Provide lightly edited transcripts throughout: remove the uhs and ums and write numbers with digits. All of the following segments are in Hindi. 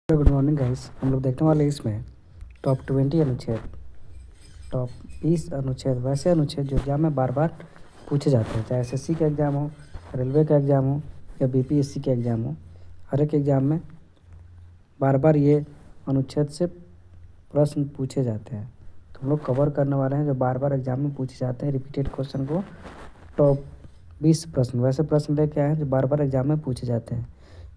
Good morning guys. हम लोग देखने वाले इसमें टॉप 20 अनुच्छेद, टॉप 20 अनुच्छेद, वैसे अनुच्छेद जो एग्जाम में बार बार पूछे जाते हैं, चाहे एसएससी का एग्ज़ाम हो, रेलवे का एग्ज़ाम हो या बीपीएससी का एग्ज़ाम हो। हर एक एग्ज़ाम में बार बार ये अनुच्छेद से प्रश्न पूछे जाते हैं, तो हम लोग कवर करने वाले हैं जो बार बार एग्ज़ाम में पूछे जाते हैं रिपीटेड क्वेश्चन को। टॉप 20 प्रश्न, वैसे प्रश्न लेके आए हैं जो बार बार एग्ज़ाम में पूछे जाते हैं।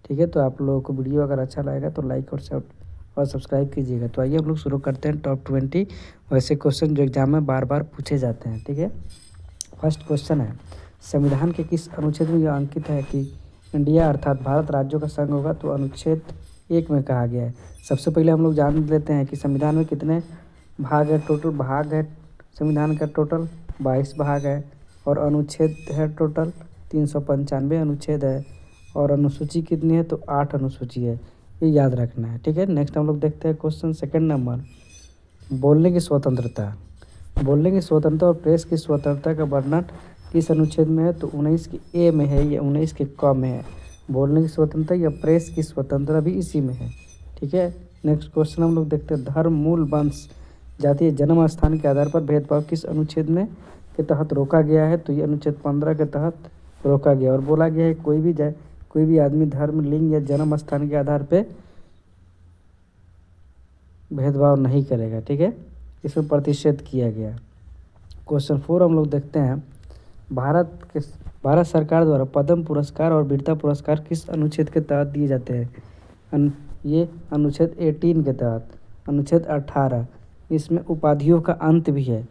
ठीक है, तो आप लोगों को वीडियो अगर अच्छा लगेगा तो लाइक और सब्सक्राइब कीजिएगा। तो आइए हम लोग शुरू करते हैं टॉप 20 वैसे क्वेश्चन जो एग्जाम में बार बार पूछे जाते हैं। ठीक है, फर्स्ट क्वेश्चन है, संविधान के किस अनुच्छेद में यह अंकित है कि इंडिया अर्थात भारत राज्यों का संघ होगा? तो अनुच्छेद 1 में कहा गया है। सबसे पहले हम लोग जान लेते हैं कि संविधान में कितने भाग है। टोटल भाग है संविधान का टोटल 22 भाग है, और अनुच्छेद है टोटल 395 अनुच्छेद है, और अनुसूची कितनी है? तो 8 अनुसूची है, ये याद रखना है। ठीक है, नेक्स्ट हम लोग देखते हैं क्वेश्चन सेकंड नंबर, बोलने की स्वतंत्रता। बोलने की स्वतंत्रता और प्रेस की स्वतंत्रता का वर्णन किस अनुच्छेद में है? तो 19 की ए में है या 19 के क में है। बोलने की स्वतंत्रता या प्रेस की स्वतंत्रता भी इसी में है। ठीक है, नेक्स्ट क्वेश्चन हम लोग देखते हैं, धर्म, मूल, वंश, जातीय, जन्म स्थान के आधार पर भेदभाव किस अनुच्छेद में के तहत रोका गया है? तो ये अनुच्छेद 15 के तहत रोका गया, और बोला गया है कोई भी आदमी धर्म, लिंग या जन्म स्थान के आधार पे भेदभाव नहीं करेगा। ठीक है, इसमें प्रतिषेध किया गया। क्वेश्चन 4 हम लोग देखते हैं, भारत सरकार द्वारा पद्म पुरस्कार और वीरता पुरस्कार किस अनुच्छेद के तहत दिए जाते हैं? ये अनुच्छेद 18 के तहत। अनुच्छेद 18, इसमें उपाधियों का अंत भी है।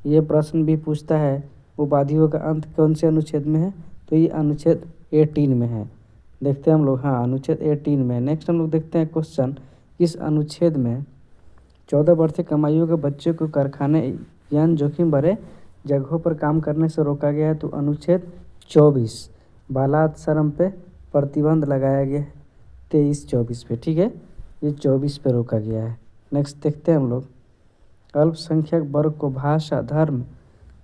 ये प्रश्न भी पूछता है, उपाधियों का अंत कौन से अनुच्छेद में है? तो ये अनुच्छेद 18 में है। देखते हैं हम लोग, हाँ अनुच्छेद 18 में। नेक्स्ट हम लोग देखते हैं क्वेश्चन, किस अनुच्छेद में 14 वर्ष से कम आयु के बच्चों को कारखाने या जोखिम भरे जगहों पर काम करने से रोका गया है? तो अनुच्छेद 24, बालाश्रम पे प्रतिबंध लगाया गया है 23-24 पे। ठीक है, ये 24 पे रोका गया है। नेक्स्ट देखते हैं हम लोग, अल्पसंख्यक वर्ग को भाषा, धर्म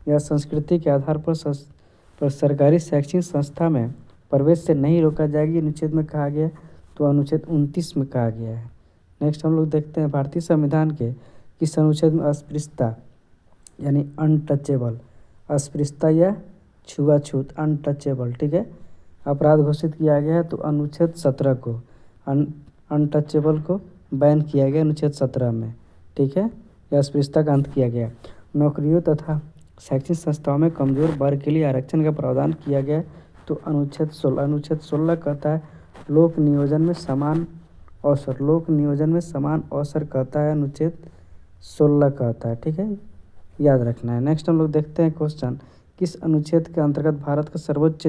या संस्कृति के आधार पर सरकारी शैक्षणिक संस्था में प्रवेश से नहीं रोका जाएगी, अनुच्छेद में कहा गया है। तो अनुच्छेद 29 में कहा गया है। नेक्स्ट हम लोग देखते हैं, भारतीय संविधान के किस अनुच्छेद में अस्पृश्यता यानी अनटचेबल, अस्पृश्यता या छुआछूत, अनटचेबल, ठीक है, अपराध घोषित किया गया है? तो अनुच्छेद 17 को, अनटचेबल को बैन किया गया अनुच्छेद 17 में। ठीक है, यह अस्पृश्यता का अंत किया गया। नौकरियों तथा शैक्षणिक संस्थाओं में कमजोर वर्ग के लिए आरक्षण का प्रावधान किया गया। तो अनुच्छेद 16, अनुच्छेद 16 कहता है लोक नियोजन में समान अवसर, लोक नियोजन में समान अवसर कहता है, अनुच्छेद 16 कहता है। ठीक है, याद रखना है। नेक्स्ट हम लोग देखते हैं क्वेश्चन, किस अनुच्छेद के अंतर्गत भारत का सर्वोच्च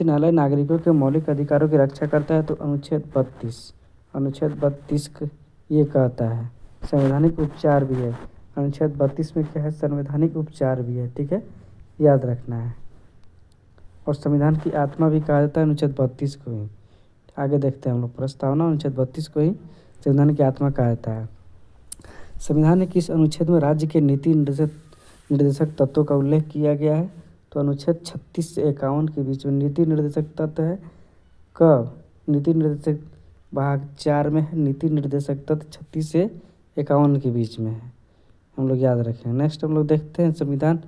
न्यायालय नागरिकों के मौलिक अधिकारों की रक्षा करता है? तो अनुच्छेद 32, अनुच्छेद 32 ये कहता है संवैधानिक उपचार भी है। अनुच्छेद 32 में क्या है? संवैधानिक उपचार भी है। ठीक है, याद रखना है। और संविधान की आत्मा भी कहा जाता है अनुच्छेद 32 को ही। आगे देखते हैं हम लोग, प्रस्तावना, अनुच्छेद 32 को ही संविधान की आत्मा कहा जाता है। संविधान के किस अनुच्छेद में राज्य के नीति निर्देशक तत्वों का उल्लेख किया गया है? तो अनुच्छेद 36 से 51 के बीच में नीति निर्देशक तत्व है। कब? नीति निर्देशक भाग 4 में है। नीति निर्देशक तत्व 36 से 51 के बीच में है, हम लोग याद रखें। नेक्स्ट हम लोग देखते हैं, संविधान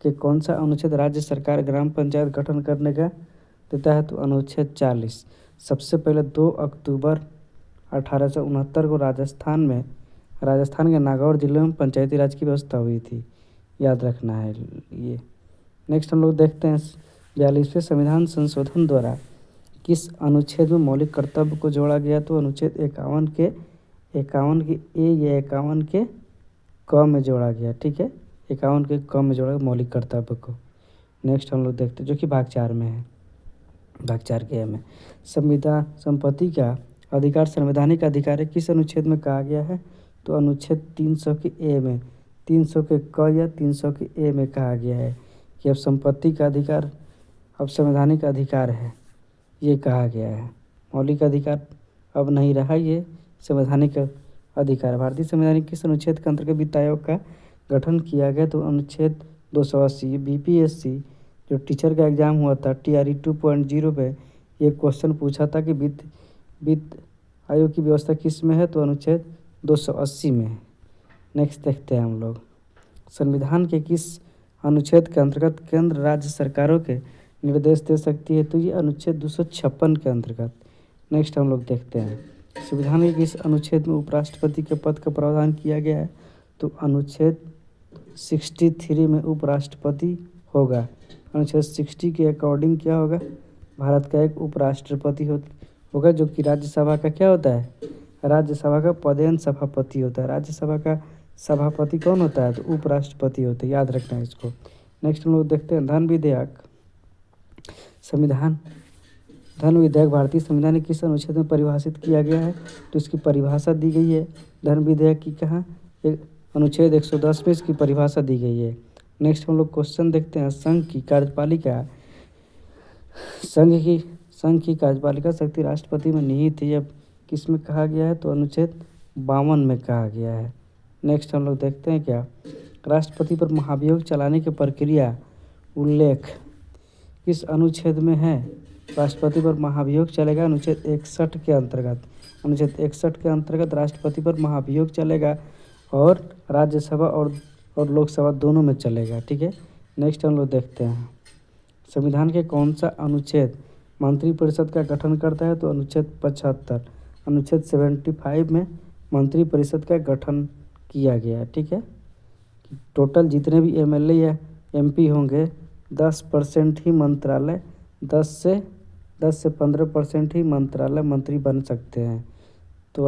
के कौन सा अनुच्छेद राज्य सरकार ग्राम पंचायत गठन करने का देता है? तो अनुच्छेद 40। सबसे पहले 2 अक्टूबर 1869 को राजस्थान के नागौर जिले में पंचायती राज की व्यवस्था हुई थी, याद रखना है ये। नेक्स्ट हम लोग देखते हैं, 42वें संविधान संशोधन द्वारा किस अनुच्छेद में मौलिक कर्तव्य को जोड़ा गया? तो अनुच्छेद 51 के ए या 51 के क में जोड़ा गया। ठीक है, 51 के क में जोड़ा मौलिक कर्तव्य को। नेक्स्ट हम लोग देखते हैं, जो कि भाग 4 में है, भाग 4 के में संपत्ति का अधिकार संवैधानिक अधिकार है, किस अनुच्छेद में कहा गया है? तो अनुच्छेद 300 के ए में, 300 के क या 300 के ए में कहा गया है कि अब संपत्ति का अधिकार अब संवैधानिक अधिकार है, ये कहा गया है। मौलिक अधिकार अब नहीं रहा, ये संवैधानिक अधिकार। भारतीय संविधान किस अनुच्छेद के अंतर्गत वित्त आयोग का गठन किया गया? तो अनुच्छेद 280। बीपीएससी जो टीचर का एग्ज़ाम हुआ था TRE 2.0 पे ये क्वेश्चन पूछा था कि वित्त आयोग की व्यवस्था किस में है? तो अनुच्छेद 280 में है। नेक्स्ट देखते हैं हम लोग, संविधान के किस अनुच्छेद के अंतर्गत केंद्र राज्य सरकारों के निर्देश दे सकती है? तो ये अनुच्छेद 256 के अंतर्गत। नेक्स्ट हम लोग देखते हैं, संविधान के किस अनुच्छेद में उपराष्ट्रपति के पद का प्रावधान किया गया है? तो अनुच्छेद 63 में उपराष्ट्रपति होगा। अनुच्छेद 60 के अकॉर्डिंग क्या होगा? भारत का एक उपराष्ट्रपति होगा, जो कि राज्यसभा का क्या होता है? राज्यसभा का पदेन सभापति होता है। राज्यसभा का सभापति कौन होता है? तो उपराष्ट्रपति होते हैं, याद रखना है इसको। नेक्स्ट हम लोग देखते हैं, धन विधेयक भारतीय संविधान के किस अनुच्छेद में परिभाषित किया गया है? तो इसकी परिभाषा दी गई है धन विधेयक की कहाँ? अनुच्छेद 110 में इसकी परिभाषा दी गई है। नेक्स्ट हम लोग क्वेश्चन देखते हैं, संघ की कार्यपालिका शक्ति राष्ट्रपति में निहित है, यह किस में कहा गया है? तो अनुच्छेद 52 में कहा गया है। नेक्स्ट हम लोग देखते हैं क्या, राष्ट्रपति पर महाभियोग चलाने की प्रक्रिया उल्लेख किस अनुच्छेद में है? राष्ट्रपति पर महाभियोग चलेगा अनुच्छेद 61 के अंतर्गत। अनुच्छेद 61 के अंतर्गत राष्ट्रपति पर महाभियोग चलेगा और राज्यसभा और लोकसभा दोनों में चलेगा, ठीक है। नेक्स्ट हम लोग देखते हैं, संविधान के कौन सा अनुच्छेद मंत्रिपरिषद का गठन करता है? तो अनुच्छेद 75। अनुच्छेद 75 में मंत्रिपरिषद का गठन किया गया है, ठीक है। टोटल जितने भी एमएलए या एमपी होंगे 10% ही मंत्रालय 10 से 15% ही मंत्रालय मंत्री बन सकते हैं। तो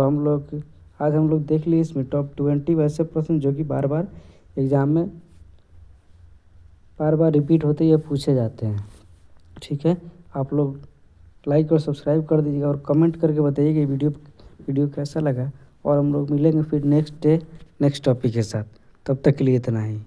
आज हम लोग देख लिए इसमें टॉप 20 वैसे प्रश्न जो कि बार बार एग्ज़ाम में बार बार रिपीट होते या पूछे जाते हैं, ठीक है। आप लोग लाइक और सब्सक्राइब कर दीजिएगा और कमेंट करके बताइएगा वीडियो कैसा लगा। और हम लोग मिलेंगे फिर नेक्स्ट टॉपिक के साथ। तब तक के लिए इतना ही।